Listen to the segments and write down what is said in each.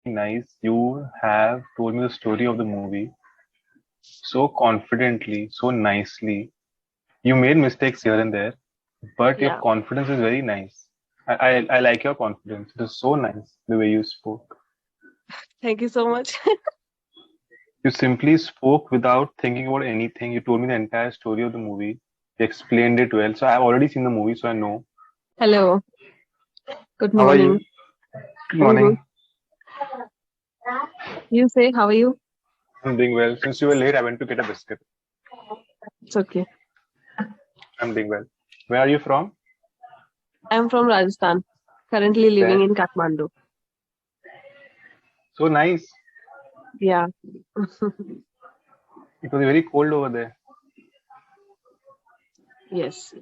nice. You have told me the story of the movie so confidently, so nicely. You made mistakes here and there, but your Yeah. confidence is very nice. I like your confidence. It is so nice the way you spoke. Thank you so much. You simply spoke without thinking about anything. You told me the entire story of the movie. You explained it well. So I've already seen the movie, so I know. Hello. Good How are you? morning. Good I'm good. morning. You say, how are you? I'm doing well. Since you were late, I went to get a biscuit. It's okay. I'm doing well. Where are you from? I'm from Rajasthan, currently living There. in Kathmandu. So nice. Yeah. It was very cold over there. Yes.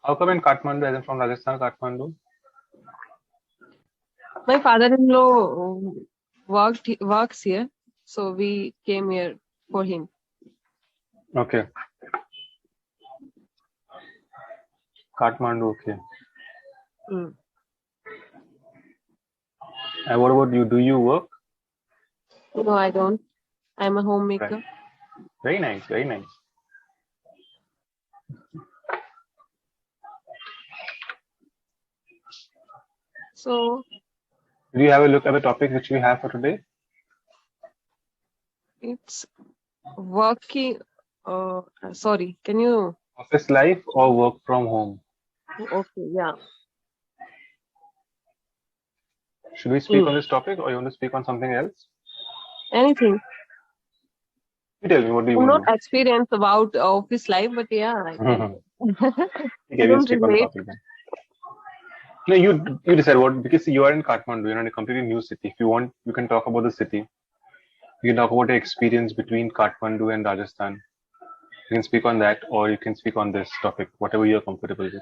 How come in Kathmandu, as I'm from Rajasthan, Kathmandu? My father-in-law works here, so we came here for him. Okay. Kathmandu, okay. Mm. And what about you? Do you work? No, I don't. I'm a Right. homemaker. Very nice, very nice. So Do you have a look at the topic which we have for today? it's working. Sorry, can you? Office life or work from home? Okay, yeah. Should we speak Mm. on this topic or you want to speak on something else? Anything. You tell me, what do you I'm want not to experienced about office life, but yeah, I can. do? I Okay, we'll don't speak on the relate. topic then. No, you decide what, because you are in Kathmandu, you're in a completely new city. If you want, you can talk about the city. You can talk about your experience between Kathmandu and Rajasthan. You can speak on that, or you can speak on this topic, whatever you're comfortable with.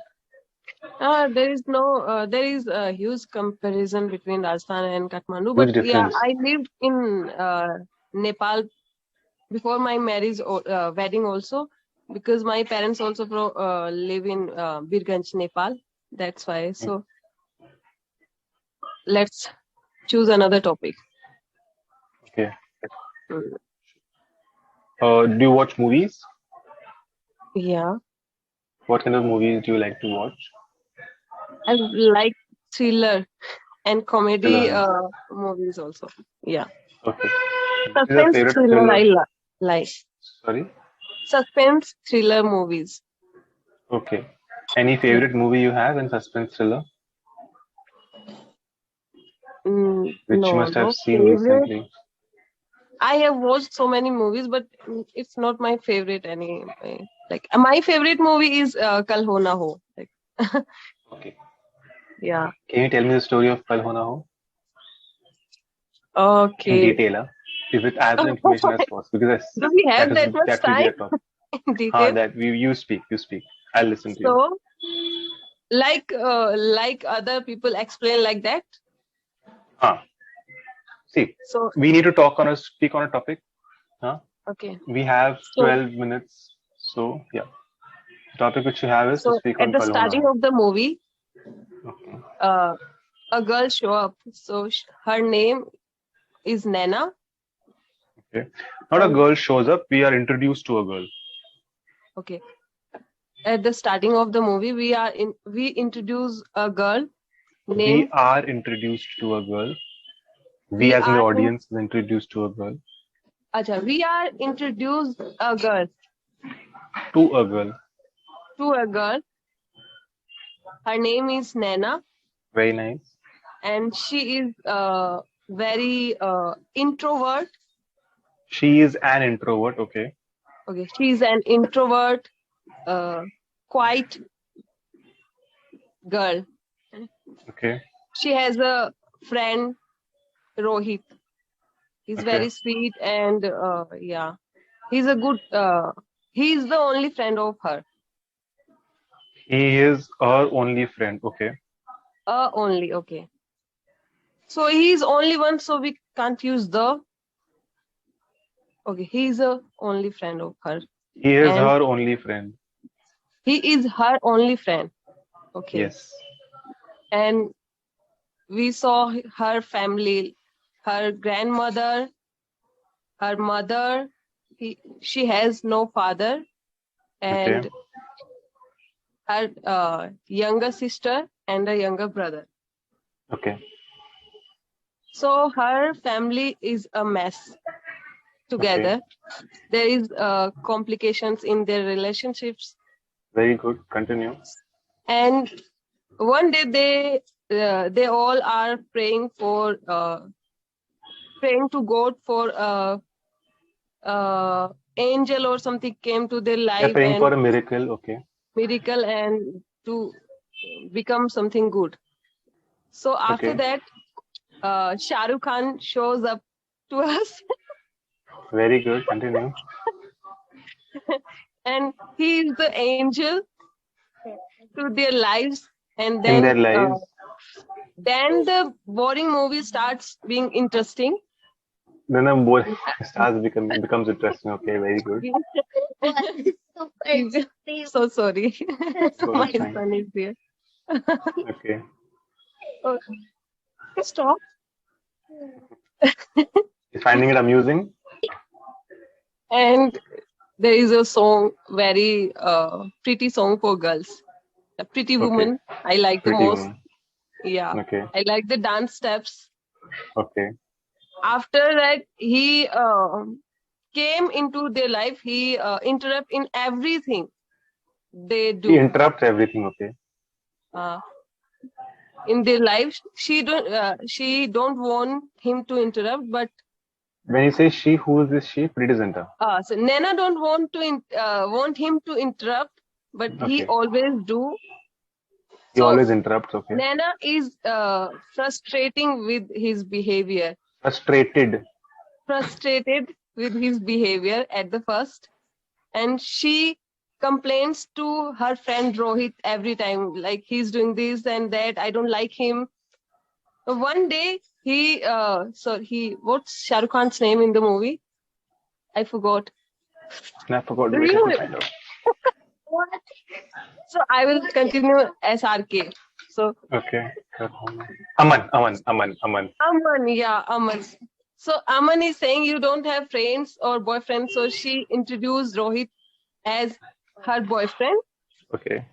There is a huge comparison between Rajasthan and Kathmandu. But Huge yeah, difference. I lived in Nepal before my marriage, wedding also, because my parents also live in Birganj, Nepal. That's why. So let's choose another topic. Okay. Mm. Do you watch movies? Yeah, What kind of movies do you like to watch? I like thriller and Thriller comedy movies. movies also. Yeah, Okay. Which is your suspense favorite thriller thriller? like Sorry. suspense thriller movies. Okay. Any Yeah. favorite movie you have in suspense thriller, which you No, must have no seen favorite. recently? I have watched so many movies, but it's not my favorite any. Like my favorite movie is Kal Ho Na Ho. Like, Okay. yeah. Can you tell me the story of Kal Ho Na Ho in Okay. detail? With as much information as possible, because Do we that have is that much that will be time the topic. in detail? That you speak, you speak. I'll listen to you. So, like other people explain like that. Ah, see, So, we need to speak on a topic. Huh? okay. We have So, 12 minutes. So yeah, the topic which you have is to so speak at on the Kal Ho Na starting Ho. of the movie, Okay. uh, a girl show up. So her name is Nana. Okay. Not a And girl shows up. We are introduced to a girl. okay, at the starting of the movie, we introduce a girl We named. are introduced to a girl. We We as in the are in, audience is introduced to a girl. we are introduced a girl To a girl. to a girl. Her name is Nana, Very nice. and she is very introvert. She is an introvert. Okay. Okay, she is an introvert, quiet girl. Okay. She has a friend, Rohit. He's Okay. very sweet and yeah, he's a good. He's the only friend of her. He is her only friend. Okay. Only okay. So he's only one, so we can't use the. Okay, he's a only friend of her, He is and her only friend. he is her only friend. Okay, Yes. and we saw her family. her grandmother, her mother. She has no father, and Okay. her younger sister and a younger brother. Okay. So her family is a mess together. Okay. There is complications in their relationships, Very good. Continue. and one day they all are praying to God for angel or something came to their They're life praying for and a miracle. Okay. miracle and to become something good. So after Okay. that, Shah Rukh Khan shows up to us, Very good. Continue. and he is the angel to their lives. And In their then lives. the boring movie starts being interesting. Then a boy stars becomes interesting. Okay. Very good. So sorry. So My it's fine. son is there. Okay. Oh, stop. Is finding it amusing? And there is a song, very pretty song for girls. A Pretty Okay. Woman, I like the Pretty most. woman. Yeah, Okay. I like the dance steps. Okay. After that, he came into their life. He interrupt in everything they He do interrupts everything. Okay. uh, in their life. She don't want him to interrupt, but When you say she, who is this she? Presenter. so Nana don't want him to interrupt, but he Okay. always do. He So always interrupts. Okay. Nana is frustrating with his behavior. Frustrated. Frustrated with his behavior at the first, and she complains to her friend Rohit every time, like he's doing this and that. I don't like him. One day what's Shah Rukh Khan's name in the movie? I forgot. I forgot. Do Wait, you let know me it? find out. So I will continue SRK. So Okay. Aman. Aman, yeah, Aman. So Aman is saying you don't have friends or boyfriend. So she introduced Rohit as her boyfriend, Okay.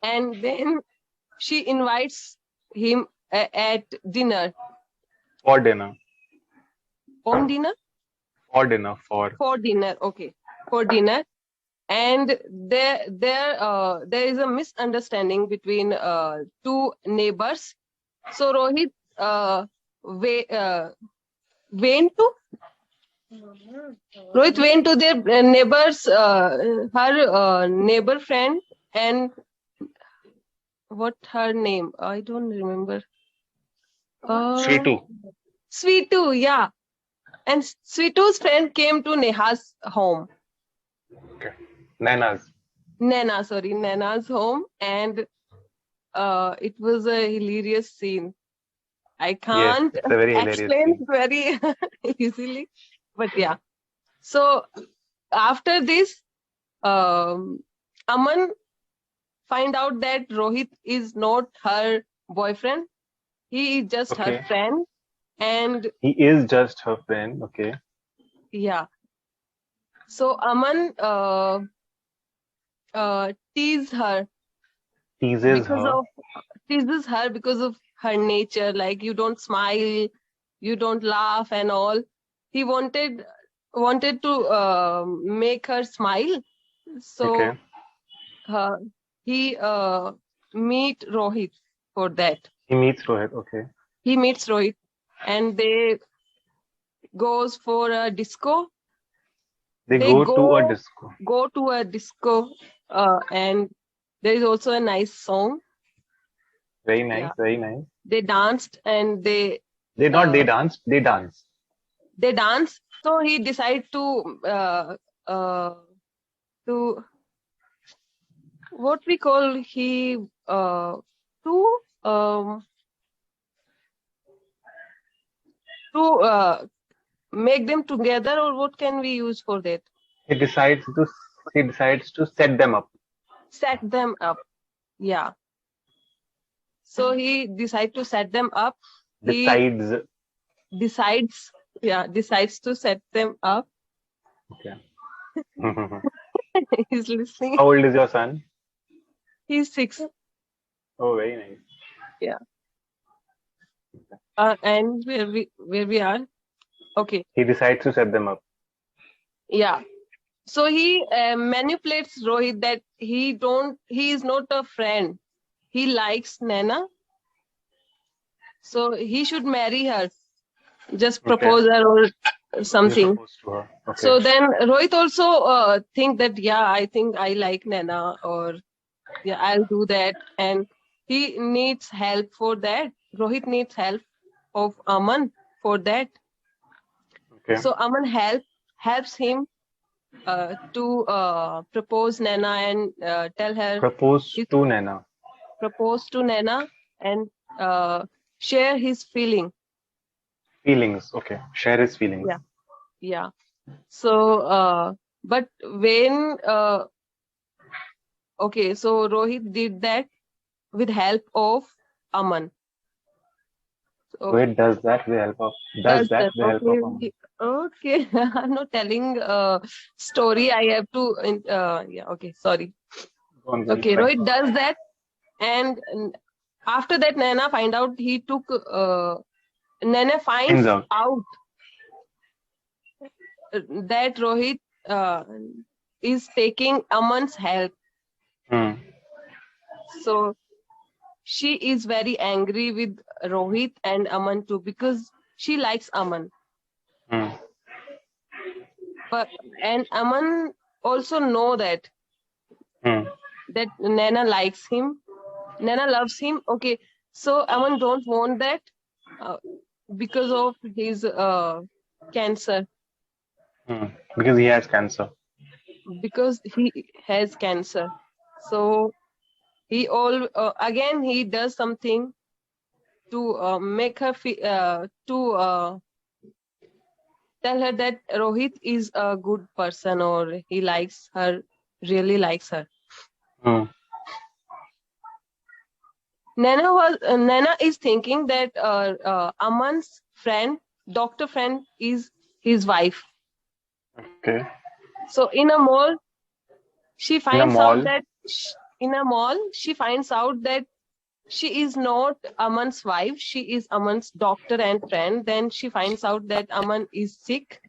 and then she invites him at dinner. For dinner. On dinner? For dinner. For dinner, okay. For dinner. And there is a misunderstanding between two neighbors. So Rohit went to their neighbors, her neighbor friend, and what her name? I don't remember. Sweetu. Sweetu, yeah. And Sweetu's friend came to Neha's home. Okay. Nana's home, and it was a hilarious scene. I Yes, can't it's a very hilarious explain scene. very easily, but yeah. So after this, Aman find out that Rohit is not her boyfriend. He is just her Okay. friend, and He is just her friend. Okay. yeah. So Aman teases her Teases because her. of her nature, like you don't smile, you don't laugh and all. He wanted to make her smile, so Okay. he meet Rohit for that. He meets Rohit. Okay. He meets Rohit, and they goes for a disco. They They go to a disco. go to a disco, and there is also a nice song. Very nice. Yeah. Very nice. They danced, and they dance. They dance. they dance. So he decided to what we call to make them together, or what can we use for that? He decides to set them up. Set them up. Yeah. So he decided to set them up. Decides. decides to set them up. Okay. He's listening. How old is your son? He's 6. Oh, very nice. Yeah. And where we are? Okay. He decides to set them up. Yeah. So he manipulates Rohit that he is not a friend. He likes Naina. So he should marry her. Just propose her or something. Propose to her. Okay. So then Rohit also think that, I think I like Naina, or I'll do that. And he needs help for that. Rohit needs help of Aman for that. Okay. So Aman helps him to propose Naina and tell her. Propose to Naina. Propose to Naina and share his feelings. Okay. Share his feelings. Yeah. So, but when okay, so Rohit did that with help of Aman. So, Rohit does that with the help of Aman. Okay. I'm not telling story. I have to. Okay. Sorry. Okay. Rohit does that, and after that, Naina find out he took. Naina finds out that Rohit is taking Aman's help. So she is very angry with Rohit and Aman too, because she likes Aman. And Aman also know that Naina likes him. Naina loves him. Okay, so Aman don't want that because of his cancer. Because he has cancer. Because he has cancer. So he again he does something to make her to tell her that Rohit is a good person, or he likes her, really likes her. Naina is thinking that Aman's doctor friend is his wife. Okay. So in a mall, she finds out that she is not Aman's wife. She is Aman's doctor and friend. Then she finds out that Aman is sick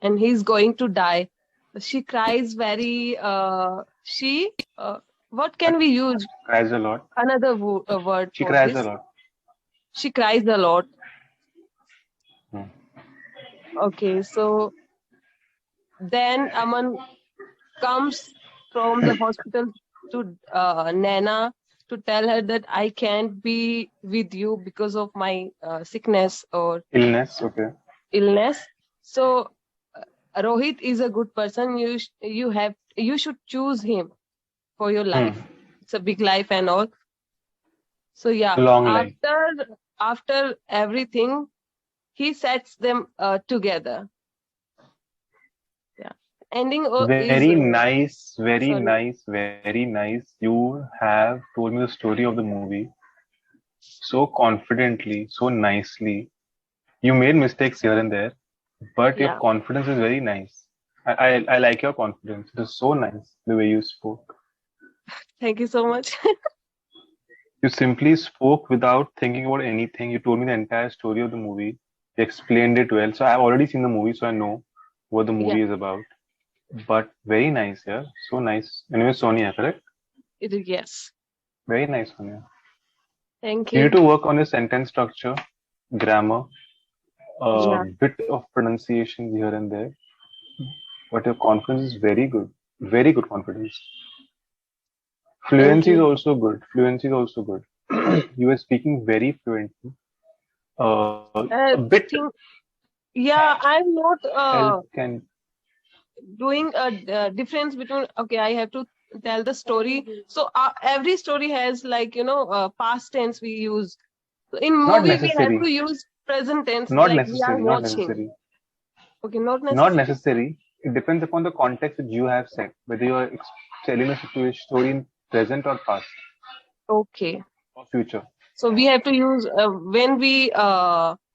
and he's going to die. She cries very. What can we use? Cries a lot. Another word. She cries a lot. She cries a lot. Okay, so then Aman comes from the hospital to Naina to tell her that I can't be with you because of my sickness or illness. Okay. Illness. So Rohit is a good person. You should choose him for your life. It's a big life and all. So long life. After everything, he sets them together. Ending very nice. You have told me the story of the movie so confidently, so nicely. You made mistakes here and there, but your confidence is very nice. I like your confidence. It is so nice the way you spoke. Thank you so much. You simply spoke without thinking about anything. You told me the entire story of the movie. You explained it well. So I've already seen the movie, so I know what the movie is about. But very nice, yeah. So nice. Anyway, Sonia, correct? Yes. Very nice, Sonia. Thank you. You need to work on your sentence structure, grammar, bit of pronunciation here and there. But your confidence is very good. Very good confidence. Fluency is also good. You were speaking very fluently. A bit. I'm not doing a difference between. Okay, I have to tell the story. So every story has past tense we use. So in movie we have to use present tense. Not necessary. Okay, not necessary. Not necessary. It depends upon the context that you have set, whether you are telling a story in present or past. Okay. Or future. So we have to use when we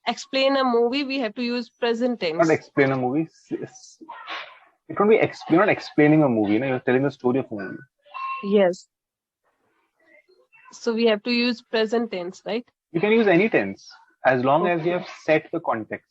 explain a movie, we have to use present tense. Not explain a movie. It won't be. You're not explaining a movie. You're telling the story of a movie. Yes. So we have to use present tense, right? You can use any tense as long as you have set the context.